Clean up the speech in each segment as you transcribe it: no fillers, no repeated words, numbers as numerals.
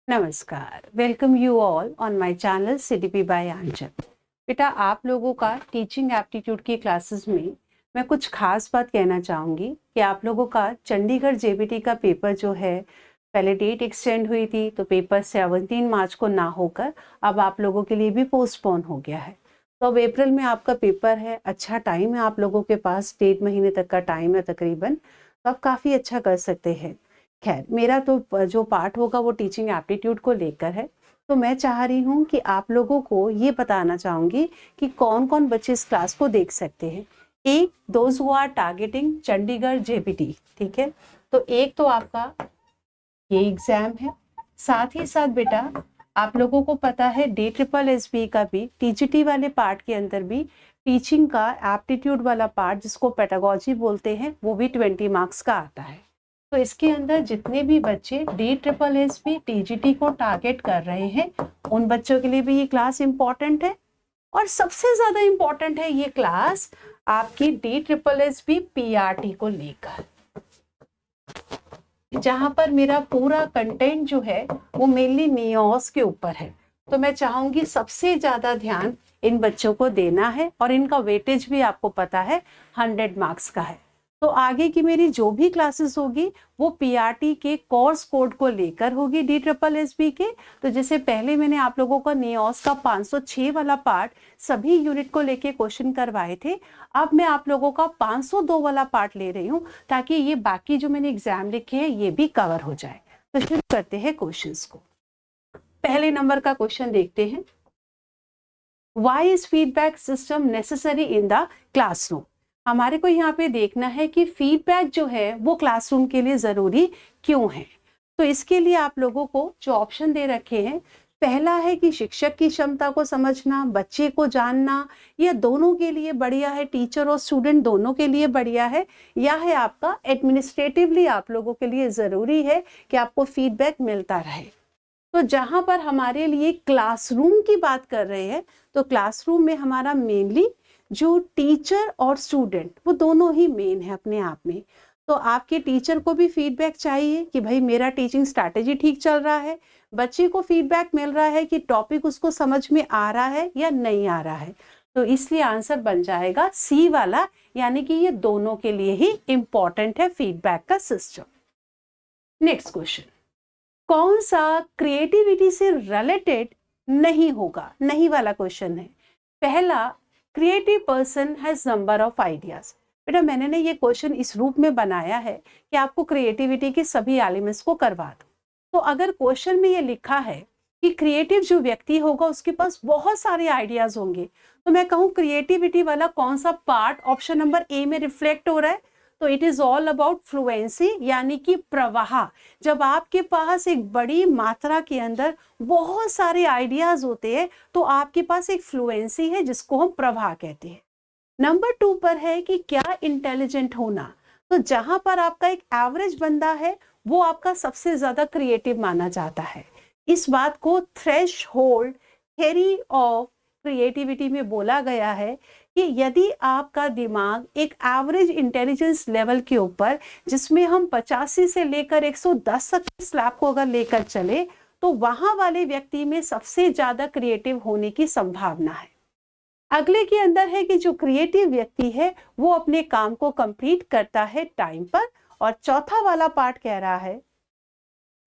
नमस्कार, welcome you all on my channel CDP by Anchal. बेटा, आप लोगों का टीचिंग एप्टीट्यूड की क्लासेस में मैं कुछ खास बात कहना चाहूँगी कि आप लोगों का चंडीगढ़ जेबीटी का पेपर जो है, पहले डेट एक्सटेंड हुई थी तो पेपर 17 मार्च को ना होकर अब आप लोगों के लिए भी पोस्टपोन हो गया है। तो अब अप्रैल में आपका पेपर है। अच्छा टाइम है आप लोगों के पास, 1.5 महीने तक का टाइम है तकरीबन, तो आप काफ़ी अच्छा कर सकते हैं। खैर, मेरा तो जो पार्ट होगा वो टीचिंग एप्टीट्यूड को लेकर है। तो मैं चाह रही हूँ कि आप लोगों को ये बताना चाहूँगी कि कौन-कौन बच्चे इस क्लास को देख सकते हैं। एक, those who are targeting Chandigarh JBT, ठीक है? तो एक तो आपका ये एग्जाम है। साथ ही साथ बेटा, आप लोगों को पता है DSSB का भी टीजीटी वाले पार्ट के अंदर भी टीचिंग का एप्टीट्यूड वाला पार्ट, जिसको पेडागोजी बोलते हैं, वो भी 20 मार्क्स का आता है। तो इसके अंदर जितने भी बच्चे DSSB टीजीटी को टारगेट कर रहे हैं, उन बच्चों के लिए भी ये क्लास इंपॉर्टेंट है। और सबसे ज्यादा इंपॉर्टेंट है ये क्लास आपकी DSSB पीआरटी को लेकर, जहां पर मेरा पूरा कंटेंट जो है वो मेनली नियोस के ऊपर है। तो मैं चाहूंगी सबसे ज्यादा ध्यान इन बच्चों को देना है, और इनका वेटेज भी आपको पता है 100 मार्क्स का है। तो आगे की मेरी जो भी क्लासेस होगी वो पीआरटी के कोर्स कोड को लेकर होगी, DSSB के। तो जैसे पहले मैंने आप लोगों का नियोस का 506 वाला पार्ट सभी यूनिट को लेके क्वेश्चन करवाए थे, अब मैं आप लोगों का 502 वाला पार्ट ले रही हूँ, ताकि ये बाकी जो मैंने एग्जाम लिखे हैं ये भी कवर हो जाए। तो शुरू करते हैं क्वेश्चंस को। पहले नंबर का क्वेश्चन देखते हैं। Why is feedback system necessary in the classroom? हमारे को यहाँ पे देखना है कि फीडबैक जो है वो क्लासरूम के लिए जरूरी क्यों है। तो इसके लिए आप लोगों को जो ऑप्शन दे रखे हैं, पहला है कि शिक्षक की क्षमता को समझना, बच्चे को जानना, यह दोनों के लिए बढ़िया है, टीचर और स्टूडेंट दोनों के लिए बढ़िया है। या है आपका एडमिनिस्ट्रेटिवली आप लोगों के लिए जरूरी है कि आपको फीडबैक मिलता रहे। तो जहां पर हमारे लिए क्लासरूम की बात कर रहे हैं, तो क्लासरूम में हमारा मेनली जो टीचर और स्टूडेंट वो दोनों ही मेन है अपने आप में। तो आपके टीचर को भी फीडबैक चाहिए कि भाई मेरा टीचिंग स्ट्रैटेजी ठीक चल रहा है, बच्चे को फीडबैक मिल रहा है कि टॉपिक उसको समझ में आ रहा है या नहीं आ रहा है। तो इसलिए आंसर बन जाएगा सी वाला, यानी कि ये दोनों के लिए ही इंपॉर्टेंट है फीडबैक का सिस्टम। नेक्स्ट क्वेश्चन, कौन सा क्रिएटिविटी से रिलेटेड नहीं होगा? नहीं वाला क्वेश्चन है। पहला, creative person has number of ideas. बेटा, मैंने ये क्वेश्चन इस रूप में बनाया है कि आपको क्रिएटिविटी के सभी एलिमेंट्स को करवा दो। तो अगर क्वेश्चन में ये लिखा है कि क्रिएटिव जो व्यक्ति होगा उसके पास बहुत सारे आइडियाज होंगे, तो मैं कहूँ क्रिएटिविटी वाला कौन सा पार्ट ऑप्शन नंबर ए में रिफ्लेक्ट हो रहा है? तो it is all about fluency, यानी कि प्रवाह। जब आपके पास एक बड़ी मात्रा के अंदर बहुत सारे आइडियाज होते हैं तो आपके पास एक फ्लुएंसी है, जिसको हम प्रवाह कहते हैं। नंबर 2 पर है कि क्या इंटेलिजेंट होना। तो जहां पर आपका एक एवरेज बंदा है वो आपका सबसे ज्यादा क्रिएटिव माना जाता है। इस बात को थ्रेशहोल्ड थ्योरी ऑफ क्रिएटिविटी में बोला गया है कि यदि आपका दिमाग एक एवरेज इंटेलिजेंस लेवल के ऊपर, जिसमें हम 85 से लेकर 110 तक स्लैब को अगर लेकर चले, तो वहां वाले व्यक्ति में सबसे ज्यादा क्रिएटिव होने की संभावना है। अगले के अंदर है कि जो क्रिएटिव व्यक्ति है वो अपने काम को कंप्लीट करता है टाइम पर। और चौथा वाला पार्ट कह रहा है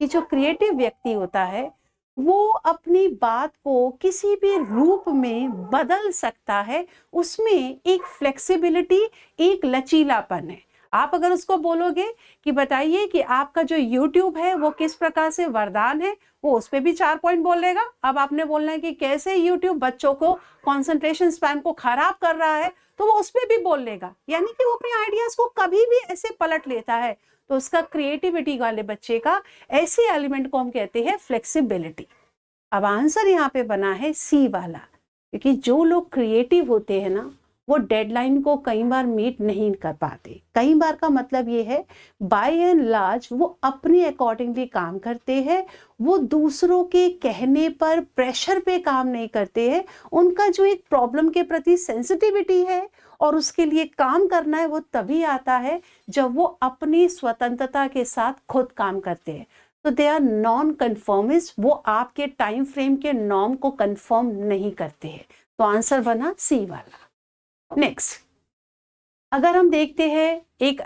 कि जो क्रिएटिव व्यक्ति होता है वो अपनी बात को किसी भी रूप में बदल सकता है, उसमें एक फ्लेक्सिबिलिटी, एक लचीलापन है। आप अगर उसको बोलोगे कि बताइए कि आपका जो YouTube है वो किस प्रकार से वरदान है, वो उस पर भी 4 पॉइंट बोलेगा। अब आपने बोलना है कि कैसे YouTube बच्चों को कंसंट्रेशन स्पैन को खराब कर रहा है, तो वो उस पर भी बोल लेगा। यानी कि वो अपने आइडियाज को कभी भी ऐसे पलट लेता है। तो उसका क्रिएटिविटी वाले बच्चे का ऐसे एलिमेंट को हम कहते हैं फ्लेक्सिबिलिटी। अब आंसर यहाँ पे बना है सी वाला, क्योंकि जो लोग क्रिएटिव होते हैं ना वो डेडलाइन को कई बार मीट नहीं कर पाते। कई बार का मतलब ये है बाय एंड लार्ज वो अपने अकॉर्डिंगली काम करते हैं, वो दूसरों के कहने पर, प्रेशर पे काम नहीं करते हैं। उनका जो एक प्रॉब्लम के प्रति सेंसिटिविटी है और उसके लिए काम करना है, वो तभी आता है जब वो अपनी स्वतंत्रता के साथ खुद काम करते हैं। तो दे आर नॉन कन्फर्मिस्ट, वो आपके टाइम फ्रेम के नॉर्म को कंफर्म नहीं करते हैं। तो आंसर बना सी वाला। नेक्स्ट, अगर हम देखते हैं एक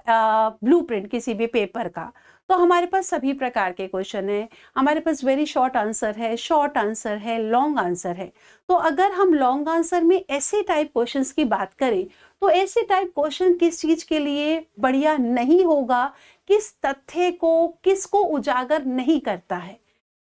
ब्लूप्रिंट किसी भी पेपर का, तो हमारे पास सभी प्रकार के क्वेश्चन है। हमारे पास वेरी शॉर्ट आंसर है, शॉर्ट आंसर है, लॉन्ग आंसर है। तो अगर हम लॉन्ग आंसर में ऐसे टाइप क्वेश्चंस की बात करें, तो ऐसे टाइप क्वेश्चन किस चीज के लिए बढ़िया नहीं होगा, किस तथ्य को, किसको उजागर नहीं करता है।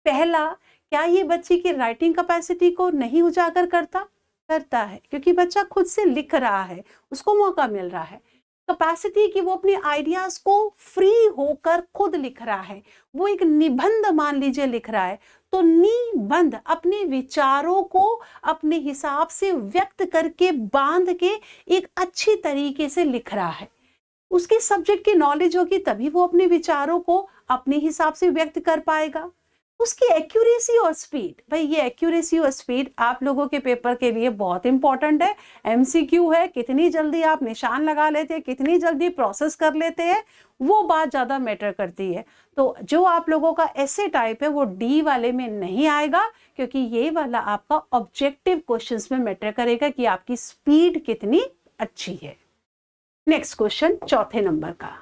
पहला, क्या ये बच्चे की राइटिंग कैपेसिटी को नहीं उजागर करता है, क्योंकि बच्चा खुद से लिख रहा है, उसको मौका मिल रहा है। कैपेसिटी कि वो अपने आइडियाज को फ्री होकर खुद लिख रहा है, वो एक निबंध मान लीजिए लिख रहा है, तो निबंध अपने विचारों को अपने हिसाब से व्यक्त करके बांध के एक अच्छी तरीके से लिख रहा है। उसके सब्जेक्ट की नॉलेज होगी तभी वो अपने विचारों को अपने हिसाब से व्यक्त कर पाएगा। उसकी एक्यूरेसी और स्पीड, भाई ये एक्यूरेसी और स्पीड आप लोगों के पेपर के लिए बहुत इंपॉर्टेंट है। एमसीक्यू है, कितनी जल्दी आप निशान लगा लेते हैं, कितनी जल्दी प्रोसेस कर लेते हैं, वो बात ज्यादा मैटर करती है। तो जो आप लोगों का ऐसे टाइप है वो डी वाले में नहीं आएगा, क्योंकि ये वाला आपका ऑब्जेक्टिव क्वेश्चंस में मैटर करेगा कि आपकी स्पीड कितनी अच्छी है। नेक्स्ट क्वेश्चन, चौथे नंबर का,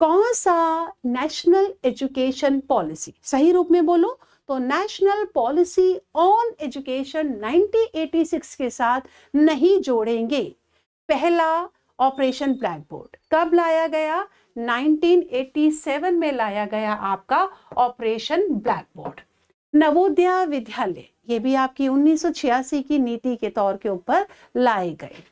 कौन सा नेशनल एजुकेशन पॉलिसी, सही रूप में बोलो तो नेशनल पॉलिसी ऑन एजुकेशन 1986 के साथ नहीं जोड़ेंगे। पहला, ऑपरेशन ब्लैक बोर्ड। कब लाया गया? 1987 में लाया गया आपका operation black board. Navodaya Vidyalaya, ये भी आपकी 1986 की नीति के तौर के ऊपर लाए गए।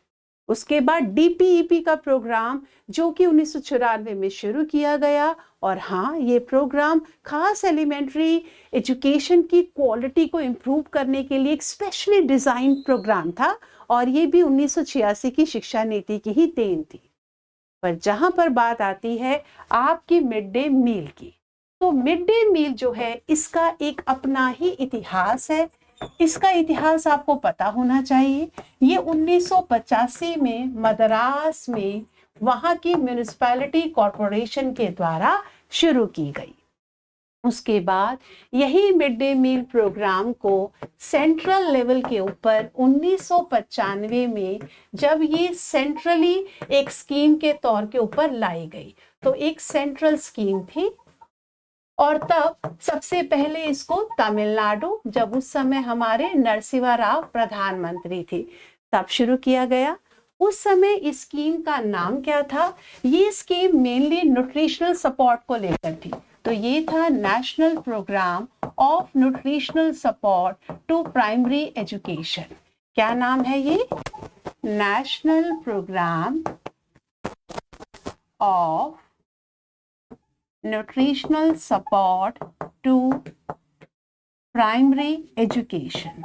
उसके बाद डीपीईपी का प्रोग्राम जो कि 1994 में शुरू किया गया, और हाँ, ये प्रोग्राम खास एलिमेंट्री एजुकेशन की क्वालिटी को इम्प्रूव करने के लिए एक स्पेशली डिजाइन प्रोग्राम था, और ये भी 1986 की शिक्षा नीति की ही देन थी। पर जहां पर बात आती है आपकी मिड डे मील की, तो मिड डे मील जो है इसका एक अपना ही इतिहास है। इसका इतिहास आपको पता होना चाहिए। ये 1985 में मद्रास में वहां की म्युनिसिपैलिटी कॉरपोरेशन के द्वारा शुरू की गई। उसके बाद यही मिड डे मील प्रोग्राम को सेंट्रल लेवल के ऊपर 1995 में जब ये सेंट्रली एक स्कीम के तौर के ऊपर लाई गई, तो एक सेंट्रल स्कीम थी, और तब सबसे पहले इसको तमिलनाडु, जब उस समय हमारे नरसिम्हा राव प्रधानमंत्री थे, तब शुरू किया गया। उस समय इस स्कीम का नाम क्या था? ये स्कीम मेनली न्यूट्रिशनल सपोर्ट को लेकर थी। तो ये था national programme of nutritional support to primary education. क्या नाम है ये? National programme of nutritional support to primary education,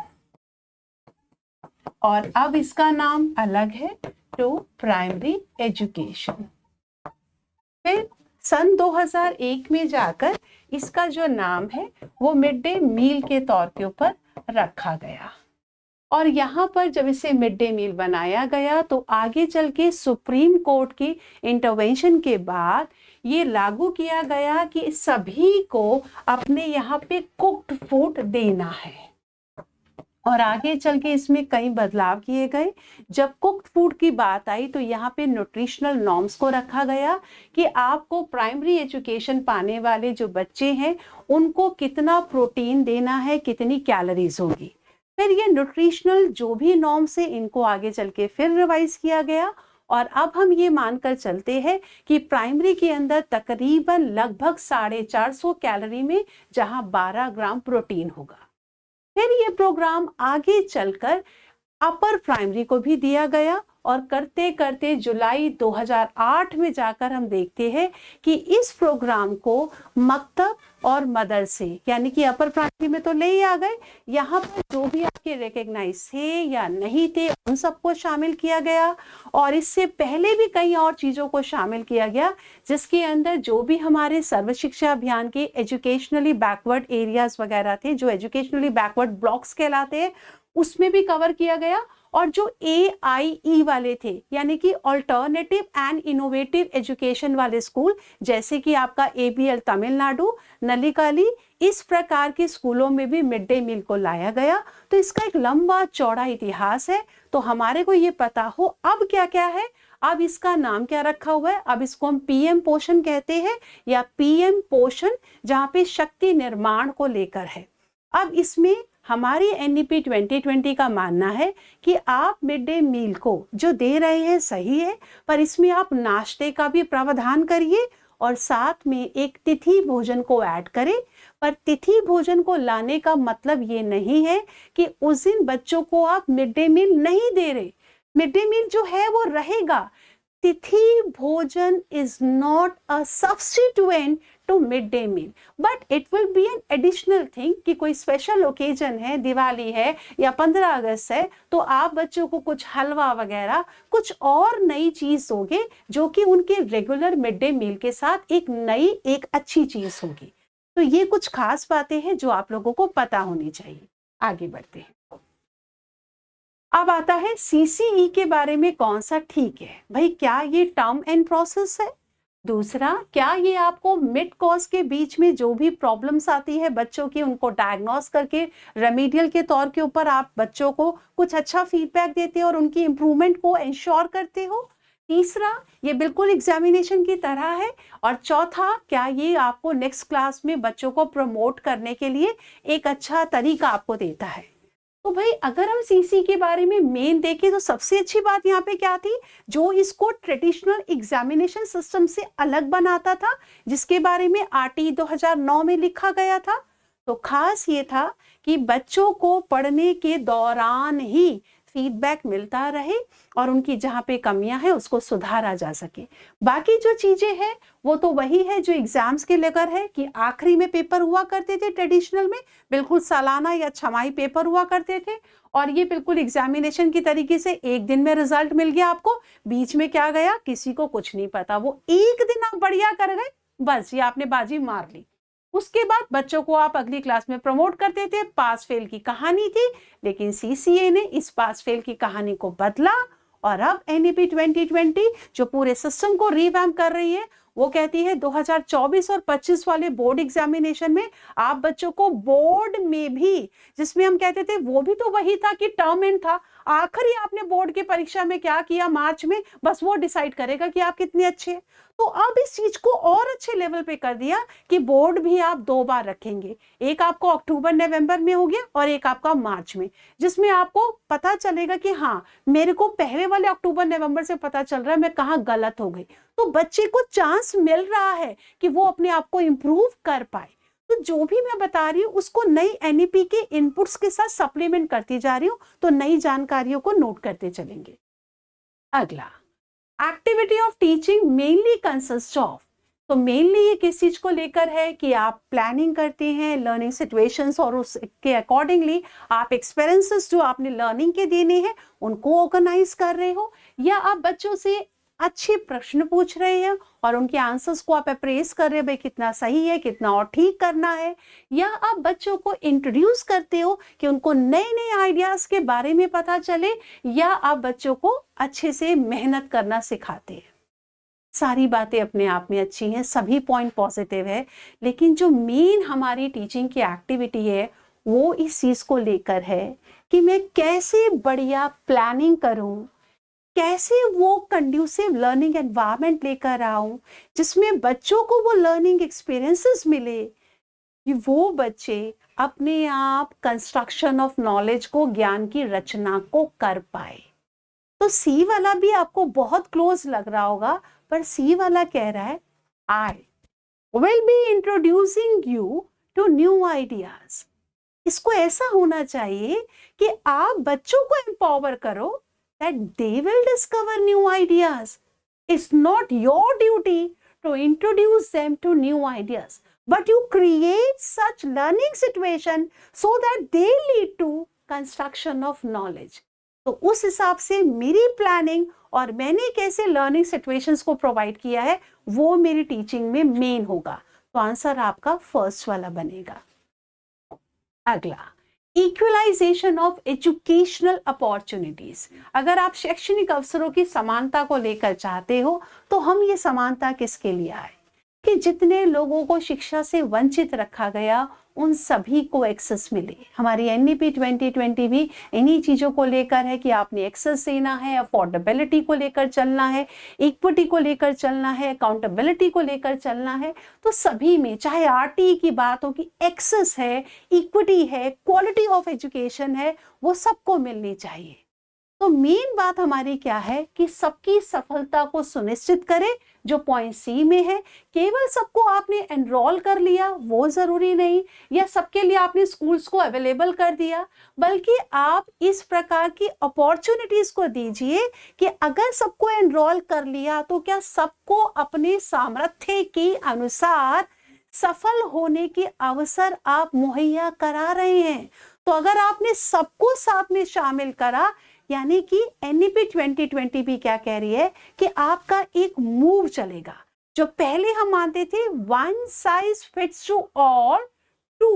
और अब इसका नाम अलग है, टू प्राइमरी एजुकेशन। फिर सन 2001 में जाकर इसका जो नाम है वो मिड डे मील के तौर के ऊपर रखा गया। और यहाँ पर जब इसे मिड डे मील बनाया गया तो आगे चल के सुप्रीम कोर्ट की इंटरवेंशन के बाद ये लागू किया गया कि सभी को अपने यहाँ पे कुक्ड फूड देना है। और आगे चल के इसमें कई बदलाव किए गए। जब कुक्ड फूड की बात आई तो यहाँ पे न्यूट्रिशनल नॉर्म्स को रखा गया कि आपको प्राइमरी एजुकेशन पाने वाले जो बच्चे हैं उनको कितना प्रोटीन देना है, कितनी कैलोरीज होगी। फिर ये न्यूट्रिशनल जो भी नॉर्म्स है इनको आगे चल के फिर रिवाइज किया गया, और अब हम ये मानकर चलते हैं कि प्राइमरी के अंदर तकरीबन लगभग 450 कैलोरी में जहां 12 ग्राम प्रोटीन होगा। फिर ये प्रोग्राम आगे चलकर अपर प्राइमरी को भी दिया गया, और करते करते जुलाई 2008 में जाकर हम देखते हैं कि इस प्रोग्राम को मकतब और मदरसे यानी कि अपर प्राइमरी में तो ले ही आ गए, यहाँ पर जो भी आपके रिकग्नाइज थे या नहीं थे उन सबको शामिल किया गया। और इससे पहले भी कई और चीज़ों को शामिल किया गया, जिसके अंदर जो भी हमारे सर्व शिक्षा अभियान के एजुकेशनली बैकवर्ड एरियाज वगैरह थे, जो एजुकेशनली बैकवर्ड ब्लॉक्स कहलाते हैं, उसमें भी कवर किया गया। और जो AIE वाले थे, यानी कि ऑल्टरनेटिव एंड इनोवेटिव एजुकेशन वाले स्कूल, जैसे कि आपका ABL तमिलनाडु, नलिकाली, इस प्रकार के स्कूलों में भी मिड डे मील को लाया गया। तो इसका एक लंबा चौड़ा इतिहास है। तो हमारे को ये पता हो अब क्या क्या है, अब इसका नाम क्या रखा हुआ है, अब इसको हम PM पोषण कहते हैं या PM पोषण, जहाँ पे शक्ति निर्माण को लेकर है। अब इसमें हमारी NEP 2020 का मानना है कि आप मिड डे मील को जो दे रहे हैं सही है, पर इसमें आप नाश्ते का भी प्रावधान करिए और साथ में एक तिथि भोजन को ऐड करें। पर तिथि भोजन को लाने का मतलब ये नहीं है कि उस दिन बच्चों को आप मिड डे मील नहीं दे रहे। मिड डे मील जो है वो रहेगा। Tithi Bhojan is not a substitute to mid day meal, but it will be an additional thing कि कोई स्पेशल ओकेजन है, दिवाली है या 15 अगस्त है, तो आप बच्चों को कुछ हलवा वगैरह कुछ और नई चीज दोगे जो कि उनके रेगुलर मिड डे मील के साथ एक नई एक अच्छी चीज होगी। तो ये कुछ खास बातें हैं जो आप लोगों को पता होनी चाहिए। आगे बढ़ते हैं। अब आता है CCE के बारे में कौन सा ठीक है भाई, क्या ये टर्म एंड प्रोसेस है? दूसरा, क्या ये आपको मिड कोर्स के बीच में जो भी प्रॉब्लम्स आती है बच्चों की, उनको डायग्नोस करके रेमेडियल के तौर के ऊपर आप बच्चों को कुछ अच्छा फीडबैक देते हो और उनकी इंप्रूवमेंट को इंश्योर करते हो? तीसरा, ये बिल्कुल एग्जामिनेशन की तरह है। और चौथा, क्या ये आपको नेक्स्ट क्लास में बच्चों को प्रमोट करने के लिए एक अच्छा तरीका आपको देता है? तो भाई अगर हम CC के बारे में मेन देखें तो सबसे अच्छी बात यहाँ पे क्या थी, जो इसको ट्रेडिशनल एग्जामिनेशन सिस्टम से अलग बनाता था, जिसके बारे में RT 2009 में लिखा गया था। तो खास ये था कि बच्चों को पढ़ने के दौरान ही फीडबैक मिलता रहे और उनकी जहाँ पे कमियां हैं उसको सुधारा जा सके। बाकी जो चीजें हैं वो तो वही है जो एग्जाम्स के लेकर है कि आखिरी में पेपर हुआ करते थे ट्रेडिशनल में, बिल्कुल सालाना या छमाही पेपर हुआ करते थे और ये बिल्कुल एग्जामिनेशन की तरीके से एक दिन में रिजल्ट मिल गया आपको, बीच में क्या गया किसी को कुछ नहीं पता, वो एक दिन आप बढ़िया कर गए, बस ये आपने बाजी मार ली। उसके बाद बच्चों को आप अगली क्लास में प्रमोट करते थे, पास फेल की कहानी थी। लेकिन CCA ने इस पास फेल की कहानी को बदला और अब NEP 2020 जो पूरे सिस्टम को रिवैम्प कर रही है, वो कहती है 2024 और 25 वाले बोर्ड एग्जामिनेशन में आप बच्चों को बोर्ड में भी, जिसमें हम कहते थे वो भी तो वही था कि टर्म एंड था, आखिरी आपने बोर्ड की परीक्षा में क्या किया मार्च में, बस वो डिसाइड करेगा कि आप कितने अच्छे हैं। तो अब इस चीज को और अच्छे लेवल पे कर दिया कि बोर्ड भी आप 2 बार रखेंगे, एक आपको अक्टूबर नवंबर में हो गया और एक आपका मार्च में, जिसमें आपको पता चलेगा कि हाँ मेरे को पहले वाले अक्टूबर नवंबर से पता चल रहा है मैं कहाँ गलत हो गई। तो बच्चे को चांस मिल रहा है कि वो अपने आप को इम्प्रूव कर पाए। तो जो भी मैं बता रही हूँ उसको नई NEP के इनपुट्स के साथ सप्लीमेंट करती जा रही हूँ, तो नई जानकारियों को नोट करते चलेंगे। अगला, activity of teaching mainly consist of, तो मेनली ये किस चीज को लेकर है कि आप प्लानिंग करते हैं लर्निंग सिचुएशंस और उसके अकॉर्डिंगली आप एक्सपीरियंसेस जो आपने लर्निंग के देने हैं उनको ऑर्गेनाइज कर रहे हो, या आप बच्चों से अच्छे प्रश्न पूछ रहे हैं और उनके आंसर्स को आप अप्रेस कर रहे हैं भाई कितना सही है कितना और ठीक करना है, या आप बच्चों को इंट्रोड्यूस करते हो कि उनको नए नए आइडियाज के बारे में पता चले, या आप बच्चों को अच्छे से मेहनत करना सिखाते हैं। सारी बातें अपने आप में अच्छी हैं, सभी पॉइंट पॉजिटिव है, लेकिन जो मेन हमारी टीचिंग की एक्टिविटी है वो इस चीज को लेकर है कि मैं कैसे बढ़िया प्लानिंग करूं, कैसे वो कंड्यूसिव लर्निंग एनवायरनमेंट लेकर आऊं जिसमें बच्चों को वो लर्निंग एक्सपीरियंसेस मिले कि वो बच्चे अपने आप कंस्ट्रक्शन ऑफ नॉलेज को, ज्ञान की रचना को कर पाए। तो C वाला भी आपको बहुत क्लोज लग रहा होगा, पर C वाला कह रहा है I will be introducing you to new ideas. इसको ऐसा होना चाहिए कि आप बच्चों को एम्पावर करो that they will discover new ideas. It's not your duty to introduce them to new ideas, but you create such learning situation so that they lead to construction of knowledge. तो उस हिसाब से मेरी planning और मैंने कैसे learning situations को provide किया है वो मेरी टीचिंग में मेन होगा। तो आंसर आपका फर्स्ट वाला बनेगा। अगला, इक्वलाइजेशन ऑफ एजुकेशनल अपॉर्चुनिटीज। अगर आप शैक्षणिक अवसरों की समानता को लेकर चाहते हो तो हम ये समानता किसके लिए आए कि जितने लोगों को शिक्षा से वंचित रखा गया उन सभी को एक्सेस मिले। हमारी एनईपी 2020 भी इन्हीं चीजों को लेकर है कि आपने एक्सेस देना है, अफोर्डेबिलिटी को लेकर चलना है, इक्विटी को लेकर चलना है, अकाउंटेबिलिटी को लेकर चलना है। तो सभी में, चाहे आरटीई की बात हो कि एक्सेस है, इक्विटी है, क्वालिटी ऑफ एजुकेशन है, वो सबको मिलनी चाहिए। तो मेन बात हमारी क्या है कि सबकी सफलता को सुनिश्चित करें, जो पॉइंट सी में है। केवल सबको आपने एनरोल कर लिया वो जरूरी नहीं, या सबके लिए आपने स्कूल्स को अवेलेबल कर दिया, बल्कि आप इस प्रकार की अपॉर्चुनिटीज को दीजिए कि अगर सबको एनरोल कर लिया तो क्या सबको अपने सामर्थ्य के अनुसार सफल होने के अवसर आप मुहैया करा रहे हैं। तो अगर आपने सबको साथ में शामिल करा, यानी कि एनईपी 2020 भी क्या कह रही है कि आपका एक मूव चलेगा। जो पहले हम मानते थे one size fits to all to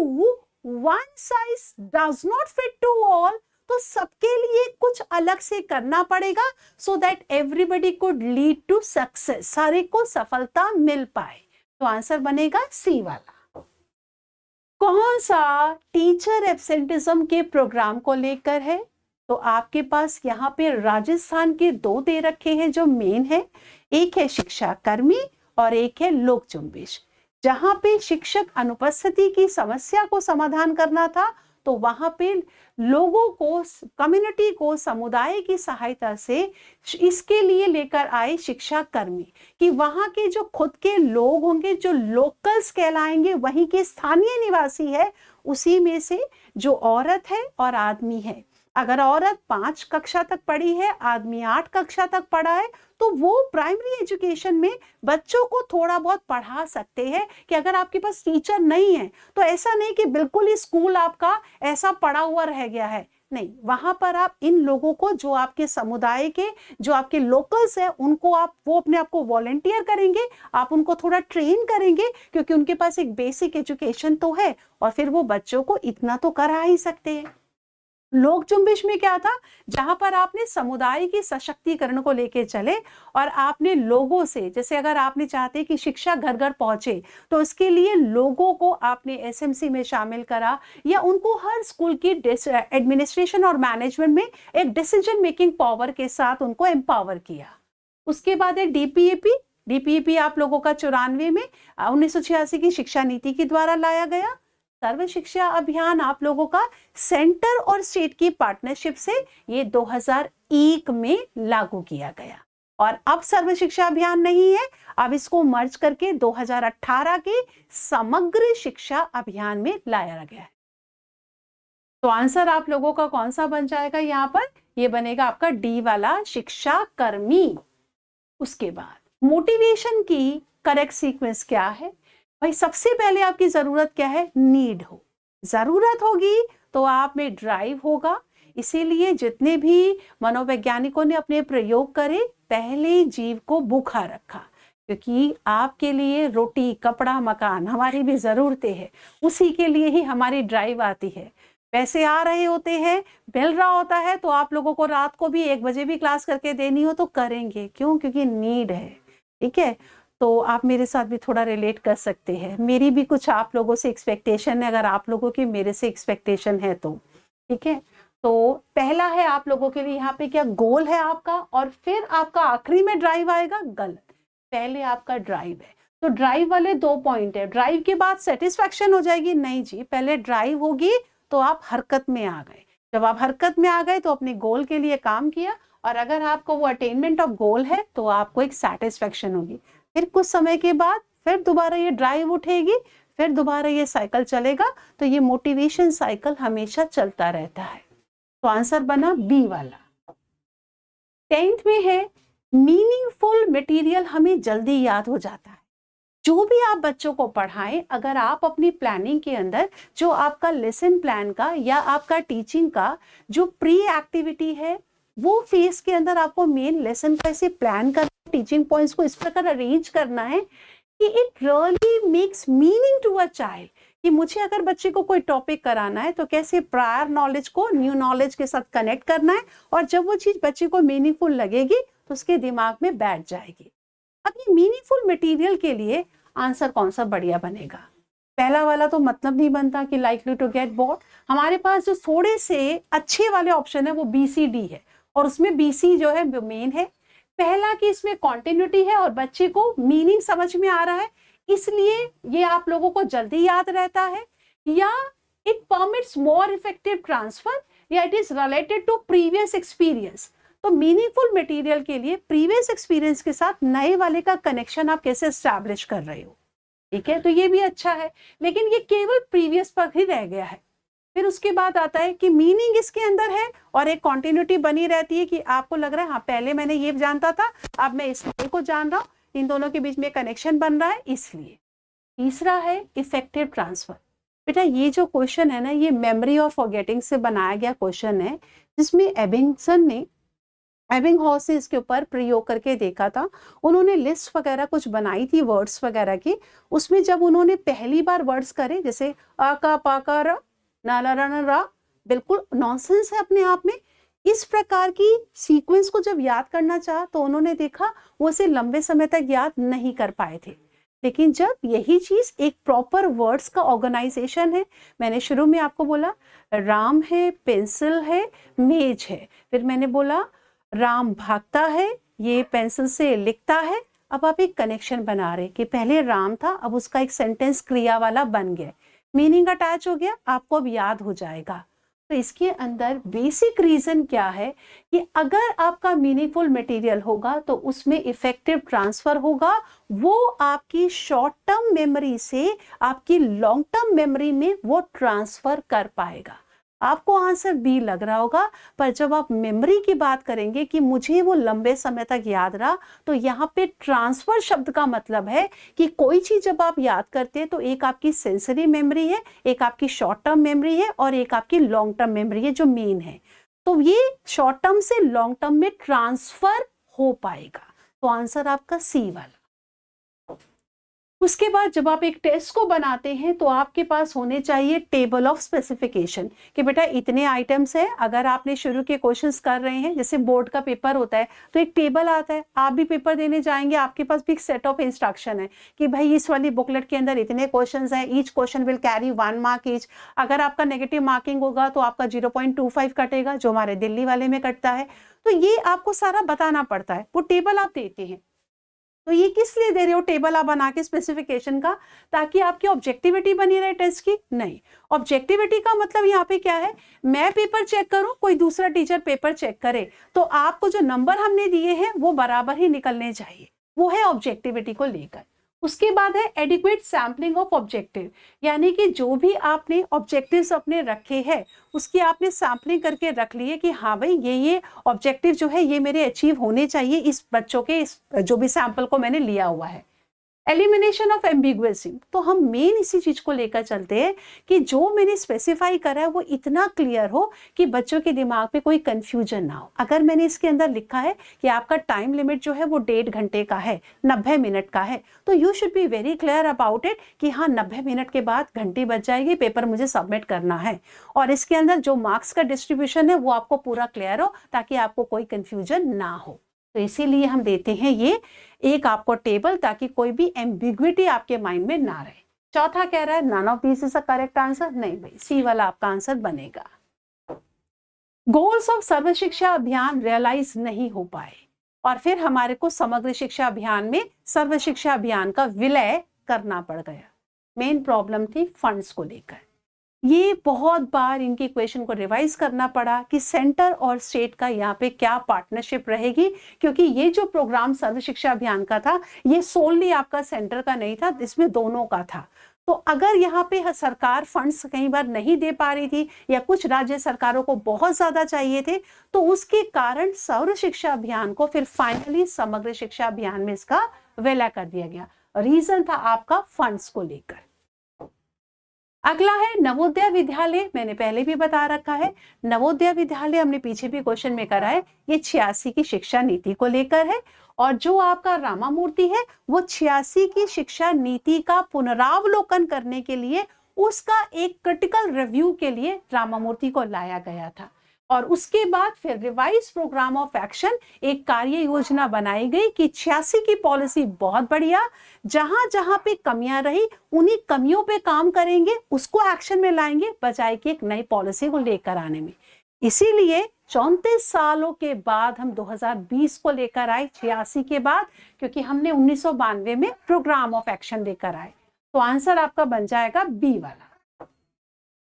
one size does not fit to all, तो सबके लिए कुछ अलग से करना पड़ेगा so that everybody could lead to success, सारे को सफलता मिल पाए। तो आंसर बनेगा सी वाला। कौन सा टीचर एब्सेंटिज्म के प्रोग्राम को लेकर है? तो आपके पास यहाँ पे राजस्थान के 2 दे रखे हैं जो मेन है, एक है शिक्षा कर्मी और एक है लोक जुम्बिश। जहाँ पे शिक्षक अनुपस्थिति की समस्या को समाधान करना था तो वहां पे लोगों को, कम्युनिटी को, समुदाय की सहायता से इसके लिए लेकर आए शिक्षा कर्मी कि वहां के जो खुद के लोग होंगे, जो लोकल्स कहलाएंगे, वहीं के स्थानीय निवासी है, उसी में से जो औरत है और आदमी है। अगर औरत 5 कक्षा तक पढ़ी है, आदमी 8 कक्षा तक पढ़ा है, तो वो प्राइमरी एजुकेशन में बच्चों को थोड़ा बहुत पढ़ा सकते हैं। कि अगर आपके पास टीचर नहीं है तो ऐसा नहीं कि बिल्कुल ही स्कूल आपका ऐसा पड़ा हुआ रह गया है, नहीं, वहां पर आप इन लोगों को, जो आपके समुदाय के, जो आपके लोकल्स हैं, उनको वो अपने आप को वॉलंटियर करेंगे, आप उनको थोड़ा ट्रेन करेंगे क्योंकि उनके पास एक बेसिक एजुकेशन तो है, और फिर वो बच्चों को इतना तो करा ही सकते हैं। लोक जुम्बिश में क्या था, जहां पर आपने समुदाय की सशक्तिकरण को लेके चले और आपने लोगों से, जैसे अगर आपने चाहते कि शिक्षा घर घर पहुंचे तो इसके लिए लोगों को आपने एसएमसी में शामिल करा, या उनको हर स्कूल की एडमिनिस्ट्रेशन और मैनेजमेंट में एक डिसीजन मेकिंग पावर के साथ उनको एम्पावर किया। उसके बाद है डीपीएपी आप लोगों का 94 में 1986 की शिक्षा नीति के द्वारा लाया गया। सर्व शिक्षा अभियान आप लोगों का सेंटर और स्टेट की पार्टनरशिप से ये 2001 में लागू किया गया, और अब सर्व शिक्षा अभियान नहीं है, अब इसको मर्ज करके 2018 के समग्र शिक्षा अभियान में लाया गया है। तो आंसर आप लोगों का कौन सा बन जाएगा यहाँ पर? ये बनेगा आपका डी वाला, शिक्षा कर्मी। उसके बाद मोटिवेशन की करेक्ट सीक्वेंस क्या है? भाई सबसे पहले आपकी जरूरत क्या है? नीड हो, जरूरत होगी तो आप में ड्राइव होगा। इसीलिए जितने भी मनोवैज्ञानिकों ने अपने प्रयोग करे, पहले जीव को भूखा रखा, क्योंकि आपके लिए रोटी, कपड़ा, मकान हमारी भी जरूरतें हैं, उसी के लिए ही हमारी ड्राइव आती है। पैसे आ रहे होते हैं, मिल रहा होता है, तो आप लोगों को रात को भी 1 बजे भी क्लास करके देनी हो तो करेंगे, क्यों? क्योंकि नीड है। ठीक है, तो आप मेरे साथ भी थोड़ा रिलेट कर सकते हैं। मेरी भी कुछ आप लोगों से एक्सपेक्टेशन है, अगर आप लोगों की मेरे से एक्सपेक्टेशन है तो। ठीक है, तो पहला है आप लोगों के लिए यहाँ पे क्या गोल है आपका, और फिर आपका आखिरी में ड्राइव आएगा। गलत, पहले आपका ड्राइव है। तो ड्राइव वाले 2 पॉइंट है। ड्राइव के बाद सेटिस्फैक्शन हो जाएगी? नहीं जी, पहले ड्राइव होगी तो आप हरकत में आ गए। जब आप हरकत में आ गए तो अपने गोल के लिए काम किया, और अगर आपको वो अटेनमेंट ऑफ गोल है तो आपको एक सेटिस्फैक्शन होगी। फिर कुछ समय के बाद फिर दोबारा ये ड्राइव उठेगी, फिर दोबारा ये साइकिल चलेगा। तो ये मोटिवेशन साइकिल हमेशा चलता रहता है। तो आंसर बना बी वाला। 10th में है मीनिंगफुल मटेरियल हमें जल्दी याद हो जाता है। जो भी आप बच्चों को पढ़ाएं, अगर आप अपनी प्लानिंग के अंदर जो आपका लेसन प्लान का या आपका टीचिंग का जो प्री एक्टिविटी है, वो फेज के अंदर आपको मेन लेसन का ऐसे प्लान करना, टीचिंग पॉइंट्स को इस प्रकार अरेंज करना है कि it really makes meaning to a child, कि मुझे अगर बच्चे को कोई टॉपिक कराना है तो कैसे प्रायर नॉलेज को न्यू नॉलेज के साथ कनेक्ट करना है, और जब वो चीज बच्चे को मीनिंगफुल लगेगी तो उसके दिमाग में बैठ जाएगी। अब ये मीनिंगफुल मटेरियल के लिए आंसर कौन सा बढ़िया बनेगा? पहला वाला तो मतलब नहीं बनता कि लाइकली टू गेट बोर्ड। हमारे पास जो थोड़े से अच्छे वाले ऑप्शन है वो BCD है, और उसमें BC जो है मेन है। पहला कि इसमें कॉन्टिन्यूटी है और बच्चे को मीनिंग समझ में आ रहा है, इसलिए ये आप लोगों को जल्दी याद रहता है, या it permits more effective transfer, या it is related to previous experience. तो मीनिंगफुल मटेरियल के लिए प्रीवियस एक्सपीरियंस के साथ नए वाले का कनेक्शन आप कैसे एस्टैब्लिश कर रहे हो, ठीक है, तो ये भी अच्छा है, लेकिन ये केवल प्रीवियस पर ही रह गया है। फिर उसके बाद आता है कि मीनिंग इसके अंदर है और एक कॉन्टिन्यूटी बनी रहती है कि आपको लग रहा है हाँ पहले मैंने ये जानता था, अब मैं इस को जान रहा हूँ, इन दोनों के बीच में कनेक्शन बन रहा है, इसलिए। तीसरा है इफेक्टिव ट्रांसफर। बेटा ये जो क्वेश्चन है ना, ये मेमोरी और फॉरगेटिंग से बनाया गया क्वेश्चन है, जिसमें एबिंगहॉस ने इसके ऊपर प्रयोग करके देखा था। उन्होंने लिस्ट वगैरह कुछ बनाई थी वर्ड्स वगैरह की, उसमें जब उन्होंने पहली बार वर्ड्स करे, जैसे आ का पा का रा ना ला रा ना रा, बिल्कुल नॉनसेंस है अपने आप में। इस प्रकार की सीक्वेंस को जब याद करना चाहा तो उन्होंने देखा वो इसे लंबे समय तक याद नहीं कर पाए थे। लेकिन जब यही चीज एक प्रॉपर वर्ड्स का ऑर्गेनाइजेशन है, मैंने शुरू में आपको बोला राम है, पेंसिल है, मेज है, फिर मैंने बोला राम भागता है, ये पेंसिल से लिखता है। अब आप एक कनेक्शन बना रहे कि पहले राम था, अब उसका एक सेंटेंस क्रिया वाला बन गया, मीनिंग अटैच हो गया, आपको अब याद हो जाएगा। तो इसके अंदर बेसिक रीजन क्या है कि अगर आपका मीनिंगफुल मटेरियल होगा तो उसमें इफेक्टिव ट्रांसफर होगा, वो आपकी शॉर्ट टर्म मेमोरी से आपकी लॉन्ग टर्म मेमोरी में वो ट्रांसफर कर पाएगा। आपको आंसर बी लग रहा होगा, पर जब आप मेमोरी की बात करेंगे कि मुझे वो लंबे समय तक याद रहा, तो यहाँ पे ट्रांसफर शब्द का मतलब है कि कोई चीज जब आप याद करते हैं तो एक आपकी सेंसरी मेमोरी है, एक आपकी शॉर्ट टर्म मेमोरी है और एक आपकी लॉन्ग टर्म मेमोरी है जो मेन है। तो ये शॉर्ट टर्म से लॉन्ग टर्म में ट्रांसफर हो पाएगा, तो आंसर आपका सी वाला। उसके बाद जब आप एक टेस्ट को बनाते हैं तो आपके पास होने चाहिए टेबल ऑफ स्पेसिफिकेशन कि बेटा इतने आइटम्स है। अगर आपने शुरू के क्वेश्चंस कर रहे हैं, जैसे बोर्ड का पेपर होता है तो एक टेबल आता है, आप भी पेपर देने जाएंगे, आपके पास भी एक सेट ऑफ इंस्ट्रक्शन है कि भाई इस वाली बुकलेट के अंदर इतने क्वेश्चंस हैं, each question will carry 1 mark each. अगर आपका नेगेटिव मार्किंग होगा तो आपका 0.25 कटेगा, जो हमारे दिल्ली वाले में कटता है। तो ये आपको सारा बताना पड़ता है, वो टेबल आप देते हैं। तो ये किस लिए दे रहे हो टेबल आप बना के स्पेसिफिकेशन का? ताकि आपकी ऑब्जेक्टिविटी बनी रहे टेस्ट की? नहीं, ऑब्जेक्टिविटी का मतलब यहाँ पे क्या है, मैं पेपर चेक करूं, कोई दूसरा टीचर पेपर चेक करे, तो आपको जो नंबर हमने दिए हैं वो बराबर ही निकलने चाहिए, वो है ऑब्जेक्टिविटी को लेकर। उसके बाद है एडिक्वेट सैम्पलिंग ऑफ ऑब्जेक्टिव, यानी कि जो भी आपने ऑब्जेक्टिव्स अपने रखे हैं उसकी आपने सैम्पलिंग करके रख लिए कि हाँ भाई ये ऑब्जेक्टिव जो है ये मेरे अचीव होने चाहिए इस बच्चों के, इस जो भी सैंपल को मैंने लिया हुआ है। एलिमिनेशन ऑफ एम्बिग्युइटी, तो हम मेन इसी चीज को लेकर चलते हैं कि जो मैंने स्पेसिफाई करा है वो इतना क्लियर हो कि बच्चों के दिमाग में कोई कंफ्यूजन ना हो। अगर मैंने इसके अंदर लिखा है कि आपका टाइम लिमिट जो है वो 1.5 घंटे का है, 90 मिनट का है, तो you should be very clear about it कि हाँ 90 मिनट के बाद घंटी बज जाएगी, पेपर मुझे सबमिट करना है, और इसके अंदर जो मार्क्स का डिस्ट्रीब्यूशन है वो आपको पूरा क्लियर हो ताकि आपको कोई कंफ्यूजन ना हो। तो इसीलिए हम देते हैं ये एक आपको टेबल, ताकि कोई भी एम्बिग्विटी आपके माइंड में ना रहे। चौथा कह रहा है none of this is a correct answer, नहीं भाई सी वाला आपका आंसर बनेगा। गोल्स ऑफ सर्व शिक्षा अभियान रियलाइज नहीं हो पाए और फिर हमारे को समग्र शिक्षा अभियान में सर्व शिक्षा अभियान का विलय करना पड़ गया। मेन प्रॉब्लम थी फंड्स को लेकर। ये बहुत बार इनके क्वेश्चन को रिवाइज करना पड़ा कि सेंटर और स्टेट का यहाँ पे क्या पार्टनरशिप रहेगी, क्योंकि ये जो प्रोग्राम सर्व शिक्षा अभियान का था ये सोलली आपका सेंटर का नहीं था, इसमें दोनों का था। तो अगर यहाँ पे सरकार फंड्स कई बार नहीं दे पा रही थी या कुछ राज्य सरकारों को बहुत ज्यादा चाहिए थे, तो उसके कारण सर्व शिक्षा अभियान को फिर फाइनली समग्र शिक्षा अभियान में इसका विलय कर दिया गया। रीजन था आपका फंड्स को लेकर। अगला है नवोदय विद्यालय, मैंने पहले भी बता रखा है, नवोदय विद्यालय हमने पीछे भी क्वेश्चन में करा है, ये 86 की शिक्षा नीति को लेकर है, और जो आपका रामामूर्ति है वो 86 की शिक्षा नीति का पुनरावलोकन करने के लिए उसका एक क्रिटिकल रिव्यू के लिए रामामूर्ति को लाया गया था। और उसके बाद फिर रिवाइज प्रोग्राम ऑफ एक्शन, एक कार्य योजना बनाई गई कि 86 की पॉलिसी बहुत बढ़िया, जहां जहां पे कमियां रही उन्हीं कमियों पे काम करेंगे, उसको एक्शन में लाएंगे, बजाय कि एक नई पॉलिसी को लेकर आने में। इसीलिए 34 सालों के बाद हम 2020 को लेकर आए, 86 के बाद, क्योंकि हमने 1992 में प्रोग्राम ऑफ एक्शन लेकर आए। तो आंसर आपका बन जाएगा बी वाला।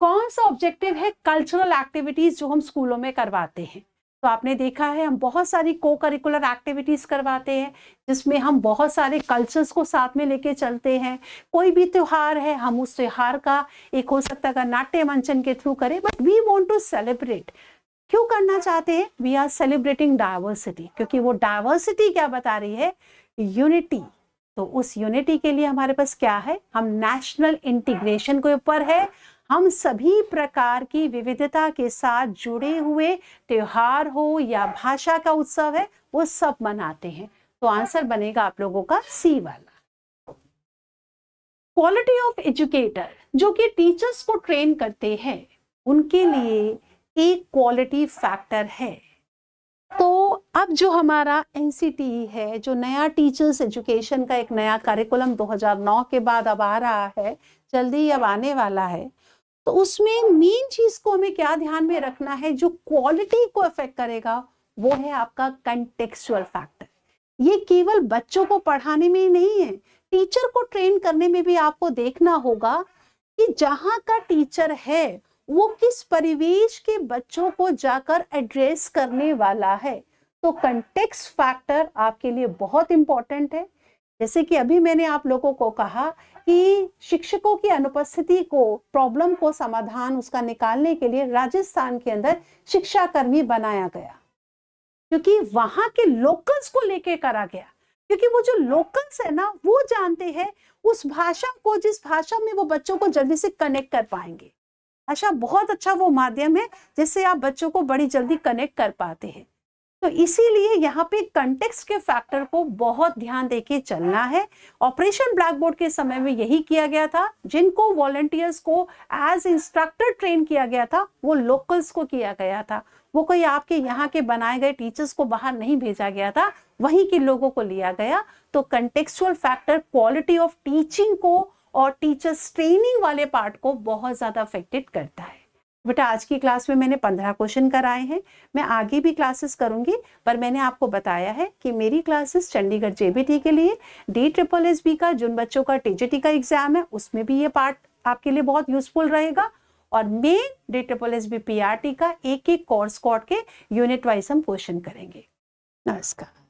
कौन सा ऑब्जेक्टिव है? कल्चरल एक्टिविटीज जो हम स्कूलों में करवाते हैं। तो आपने देखा है हम बहुत सारी को करिकुलर एक्टिविटीज करवाते हैं, जिसमें हम बहुत सारे कल्चर्स को साथ में लेके चलते हैं। कोई भी त्योहार है, हम उस त्योहार का एक हो सकता है नाट्य मंचन के थ्रू करें, but we want to celebrate. क्यों करना चाहते हैं? वी आर सेलिब्रेटिंग डाइवर्सिटी, क्योंकि वो डाइवर्सिटी क्या बता रही है? यूनिटी। तो उस यूनिटी के लिए हमारे पास क्या है? हम नेशनल इंटीग्रेशन के ऊपर है, हम सभी प्रकार की विविधता के साथ जुड़े हुए त्योहार हो या भाषा का उत्सव है, वो सब मनाते हैं। तो आंसर बनेगा आप लोगों का सी वाला। क्वालिटी ऑफ एजुकेटर, जो कि टीचर्स को ट्रेन करते हैं, उनके लिए एक क्वालिटी फैक्टर है। तो अब जो हमारा एनसीटी है, जो नया टीचर्स एजुकेशन का एक नया करिकुलम 2009 के बाद अब आ रहा है, जल्दी अब आने वाला है, तो उसमें मेन चीज को हमें क्या ध्यान में रखना है, जो क्वालिटी को अफेक्ट करेगा वो है आपका कंटेक्चुअल फैक्टर। ये केवल बच्चों को पढ़ाने में ही नहीं है, टीचर को ट्रेन करने में भी आपको देखना होगा कि जहां का टीचर है वो किस परिवेश के बच्चों को जाकर एड्रेस करने वाला है। तो कंटेक्स्ट फैक्टर आपके लिए बहुत इंपॉर्टेंट है। जैसे कि अभी मैंने आप लोगों को कहा कि शिक्षकों की अनुपस्थिति को, प्रॉब्लम को समाधान उसका निकालने के लिए राजस्थान के अंदर शिक्षा कर्मी बनाया गया, क्योंकि वहां के लोकल्स को लेके करा गया। क्योंकि वो जो लोकल्स है ना, वो जानते हैं उस भाषा को, जिस भाषा में वो बच्चों को जल्दी से कनेक्ट कर पाएंगे। भाषा बहुत अच्छा वो माध्यम है जिससे आप बच्चों को बड़ी जल्दी कनेक्ट कर पाते हैं। तो इसीलिए यहाँ पे कंटेक्स्ट के फैक्टर को बहुत ध्यान देके चलना है। ऑपरेशन ब्लैक बोर्ड के समय में यही किया गया था। जिनको वॉलंटियर्स को एज इंस्ट्रक्टर ट्रेन किया गया था, वो लोकल्स को किया गया था। वो कोई आपके यहाँ के बनाए गए टीचर्स को बाहर नहीं भेजा गया था, वहीं के लोगों को लिया गया। तो contextual factor quality of teaching को और टीचर्स ट्रेनिंग वाले पार्ट को बहुत ज्यादा अफेक्टेड करता है। बेटा आज की क्लास में मैंने 15 क्वेश्चन कराए हैं। मैं आगे भी क्लासेस करूंगी, पर मैंने आपको बताया है कि मेरी क्लासेस चंडीगढ़ जेबीटी के लिए, DSSB का जिन बच्चों का टीजीटी का एग्जाम है उसमें भी ये पार्ट आपके लिए बहुत यूजफुल रहेगा, और मेन DSSB PRT का एक एक कोर्स कोड के यूनिट वाइज हम क्वेश्चन करेंगे। नमस्कार।